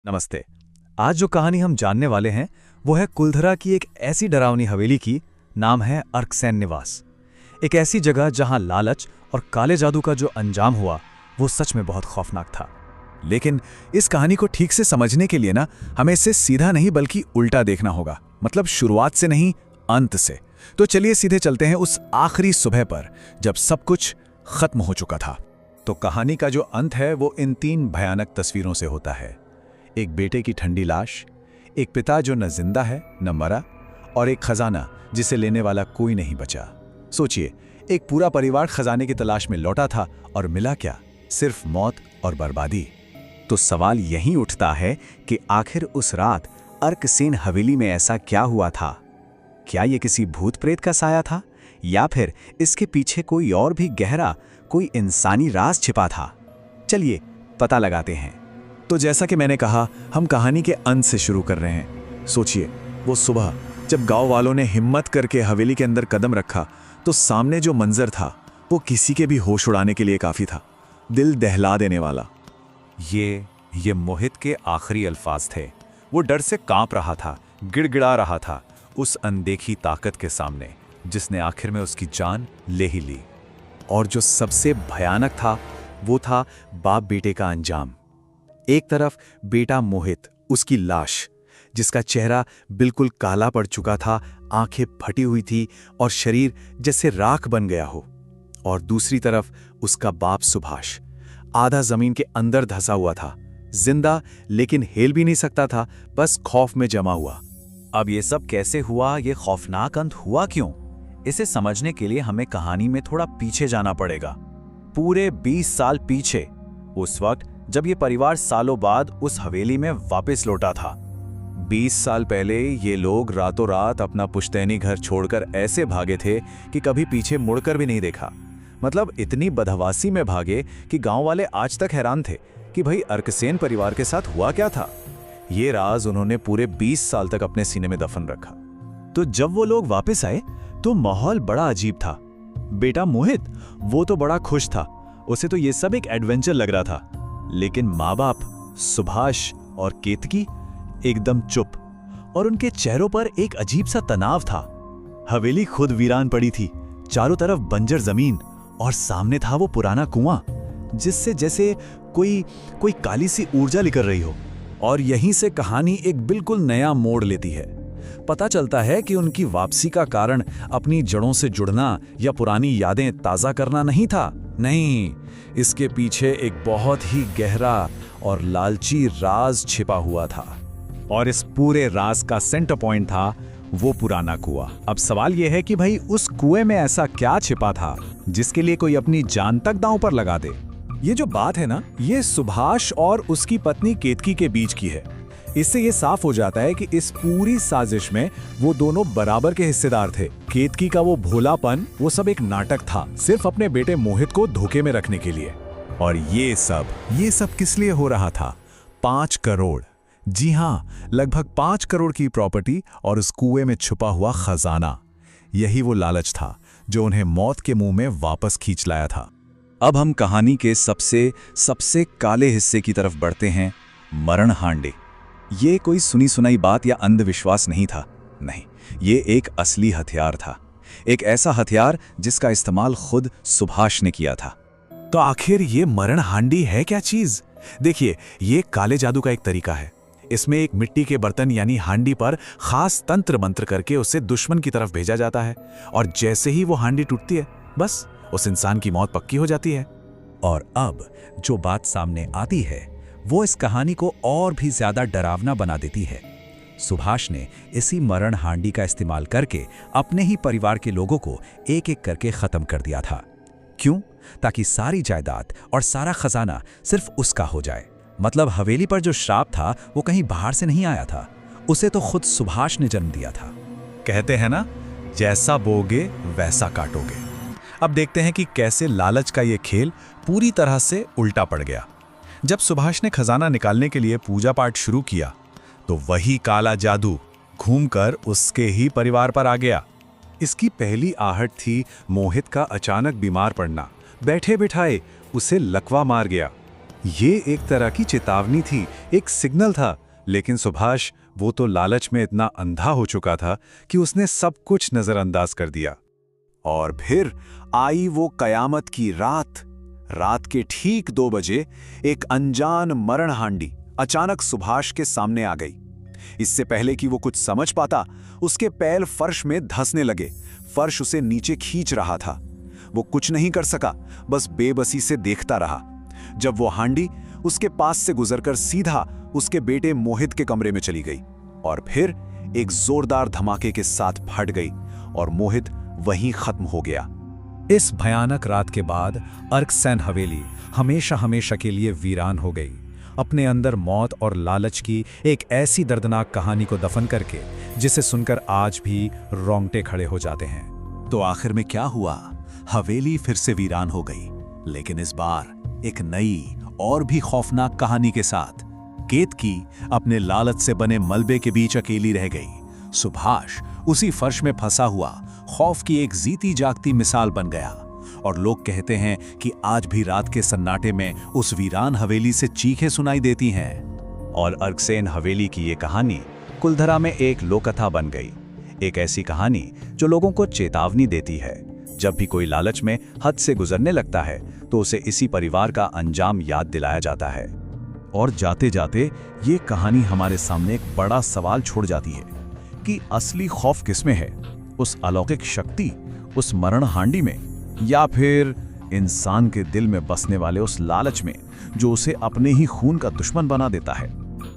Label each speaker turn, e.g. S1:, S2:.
S1: नमस्ते। आज जो कहानी हम जानने वाले हैं वो है कुलधरा की एक ऐसी डरावनी हवेली की। नाम है अर्कसैन निवास। एक ऐसी जगह जहां लालच और काले जादू का जो अंजाम हुआ वो सच में बहुत खौफनाक था। लेकिन इस कहानी को ठीक से समझने के लिए हमें इसे सीधा नहीं बल्कि उल्टा देखना होगा। मतलब शुरुआत से नहीं, अंत से। तो चलिए सीधे चलते हैं उस आखिरी सुबह पर जब सब कुछ खत्म हो चुका था। तो कहानी का जो अंत है वो इन 3 भयानक तस्वीरों से होता है। एक बेटे की ठंडी लाश, एक पिता जो न जिंदा है न मरा, और एक खजाना जिसे लेने वाला कोई नहीं बचा। सोचिए, एक पूरा परिवार खजाने की तलाश में लौटा था और मिला क्या? सिर्फ मौत और बर्बादी। तो सवाल यही उठता है कि आखिर उस रात अर्कसेन हवेली में ऐसा क्या हुआ था? क्या ये किसी भूत प्रेत का साया था, या फिर इसके पीछे कोई और भी गहरा, कोई इंसानी राज छिपा था? चलिए पता लगाते हैं। तो जैसा कि मैंने कहा, हम कहानी के अंत से शुरू कर रहे हैं। सोचिए, वो सुबह जब गांव वालों ने हिम्मत करके हवेली के अंदर कदम रखा तो सामने जो मंजर था वो किसी के भी होश उड़ाने के लिए काफी था। दिल दहला देने वाला। ये मोहित के आखिरी अल्फाज थे। वो डर से कांप रहा था, गिड़गिड़ा रहा था उस अनदेखी ताकत के सामने जिसने आखिर में उसकी जान ले ही ली। और जो सबसे भयानक था वो था बाप बेटे का अंजाम। एक तरफ बेटा मोहित, उसकी लाश जिसका चेहरा बिल्कुल काला पड़ चुका था, आंखें फटी हुई थी और शरीर जैसे राख बन गया हो। और दूसरी तरफ उसका बाप सुभाष, आधा जमीन के अंदर धंसा हुआ था, जिंदा लेकिन हिल भी नहीं सकता था, बस खौफ में जमा हुआ। अब ये सब कैसे हुआ? ये खौफनाक अंत हुआ क्यों? इसे समझने के लिए हमें कहानी में थोड़ा पीछे जाना पड़ेगा, पूरे 20 साल पीछे, उस वक्त जब ये परिवार सालों बाद उस हवेली में वापस लौटा था। 20 साल पहले ये लोग रातों रात अपना पुश्तैनी घर छोड़कर ऐसे भागे थे कि कभी पीछे मुड़कर भी नहीं देखा। मतलब इतनी बदहवासी में भागे कि गांव वाले आज तक हैरान थे कि भाई अर्कसेन परिवार के साथ हुआ क्या था। ये राज उन्होंने पूरे 20 साल तक अपने सीने में दफन रखा। तो जब वो लोग वापस आए तो माहौल बड़ा अजीब था। बेटा मोहित, वो तो बड़ा खुश था, उसे तो ये सब एक एडवेंचर लग रहा था। लेकिन माँ बाप सुभाष और केतकी एकदम चुप, और उनके चेहरों पर एक अजीब सा तनाव था। हवेली खुद वीरान पड़ी थी, चारों तरफ बंजर जमीन, और सामने था वो पुराना कुआं जिससे जैसे कोई काली सी ऊर्जा निकल रही हो। और यहीं से कहानी एक बिल्कुल नया मोड़ लेती है। पता चलता है कि उनकी वापसी का कारण अपनी जड़ों से जुड़ना या पुरानी यादें ताज़ा करना नहीं था। नहीं, इसके पीछे एक बहुत ही गहरा और लालची राज छिपा हुआ था। और इस पूरे राज का सेंटर पॉइंट था वो पुराना कुआं। अब सवाल यह है कि भाई उस कुएं में ऐसा क्या छिपा था जिसके लिए कोई अपनी जान तक दांव पर लगा दे? ये जो बात है ना, ये सुभाष और उसकी पत्नी केतकी के बीच की है। इससे ये साफ हो जाता है कि इस पूरी साजिश में वो दोनों बराबर के हिस्सेदार थे। केतकी का वो भोलापन, वो सब एक नाटक था, सिर्फ अपने बेटे मोहित को धोखे में रखने के लिए। और ये सब किस लिए हो रहा था? 5 करोड़, जी हाँ, लगभग 5 करोड़ की प्रॉपर्टी और उस कुएं में छुपा हुआ खजाना। यही वो लालच था जो उन्हें मौत के मुंह में वापस खींच लाया था। अब हम कहानी के सबसे काले हिस्से की तरफ बढ़ते हैं, मरण हांडे। ये कोई सुनी सुनाई बात या अंधविश्वास नहीं था, नहीं, ये एक असली हथियार था। एक ऐसा हथियार जिसका इस्तेमाल खुद सुभाष ने किया था। तो आखिर ये मरण हांडी है क्या चीज? देखिए, ये काले जादू का एक तरीका है। इसमें एक मिट्टी के बर्तन यानी हांडी पर खास तंत्र मंत्र करके उसे दुश्मन की तरफ भेजा जाता है, और जैसे ही वो हांडी टूटती है, बस उस इंसान की मौत पक्की हो जाती है। और अब जो बात सामने आती है वो इस कहानी को और भी ज्यादा डरावना बना देती है। सुभाष ने इसी मरण हांडी का इस्तेमाल करके अपने ही परिवार के लोगों को एक एक करके खत्म कर दिया था। क्यों? ताकि सारी जायदाद और सारा खजाना सिर्फ उसका हो जाए। मतलब हवेली पर जो श्राप था वो कहीं बाहर से नहीं आया था, उसे तो खुद सुभाष ने जन्म दिया था। कहते हैं ना, जैसा बोगे वैसा काटोगे। अब देखते हैं कि कैसे लालच का ये खेल पूरी तरह से उल्टा पड़ गया। जब सुभाष ने खजाना निकालने के लिए पूजा पाठ शुरू किया तो वही काला जादू घूमकर उसके ही परिवार पर आ गया। इसकी पहली आहट थी मोहित का अचानक बीमार पड़ना। बैठे बिठाए उसे लकवा मार गया।
S2: ये एक तरह की चेतावनी थी, एक सिग्नल था। लेकिन सुभाष, वो तो लालच में इतना अंधा हो चुका था कि उसने सब कुछ नजरअंदाज कर दिया। और फिर आई वो कयामत की रात। रात के ठीक 2 बजे एक अनजान मरण हांडी अचानक सुभाष के सामने आ गई। इससे पहले कि वो कुछ समझ पाता, उसके पैर फर्श में धंसने लगे। फर्श उसे नीचे खींच रहा था। वो कुछ नहीं कर सका, बस बेबसी से देखता रहा। जब वो हांडी उसके पास से गुजरकर सीधा उसके बेटे मोहित के कमरे में चली गई और फिर एक जोरदार धमाके के साथ फट गई और मोहित वहीं खत्म हो गया।
S1: इस भयानक रात के बाद अर्कसैन हवेली हमेशा हमेशा के लिए वीरान हो गई, अपने अंदर मौत और लालच की एक ऐसी दर्दनाक कहानी को दफन करके जिसे सुनकर आज भी रोंगटे खड़े हो जाते हैं।
S2: तो आखिर में क्या हुआ? हवेली फिर से वीरान हो गई, लेकिन इस बार एक नई और भी खौफनाक कहानी के साथ। केतकी अपने लालच से बने मलबे के बीच अकेली रह गई। सुभाष उसी फर्श में फंसा हुआ खौफ की एक जीती जागती मिसाल बन गया। और लोग कहते हैं कि आज भी रात के सन्नाटे में उस वीरान हवेली से चीखें सुनाई देती हैं।
S1: और अर्कसैन हवेली की ये कहानी कुलधरा में एक लोककथा बन गई, एक ऐसी कहानी जो लोगों को चेतावनी देती है। जब भी कोई लालच में हद से गुजरने लगता है तो उसे इसी परिवार का अंजाम याद दिलाया जाता है। और जाते जाते ये कहानी हमारे सामने एक बड़ा सवाल छोड़ जाती है कि असली खौफ किसमें है? उस अलौकिक शक्ति, उस मरण हांडी में, या फिर इंसान के दिल में बसने वाले उस लालच में जो उसे अपने ही खून का दुश्मन बना देता है?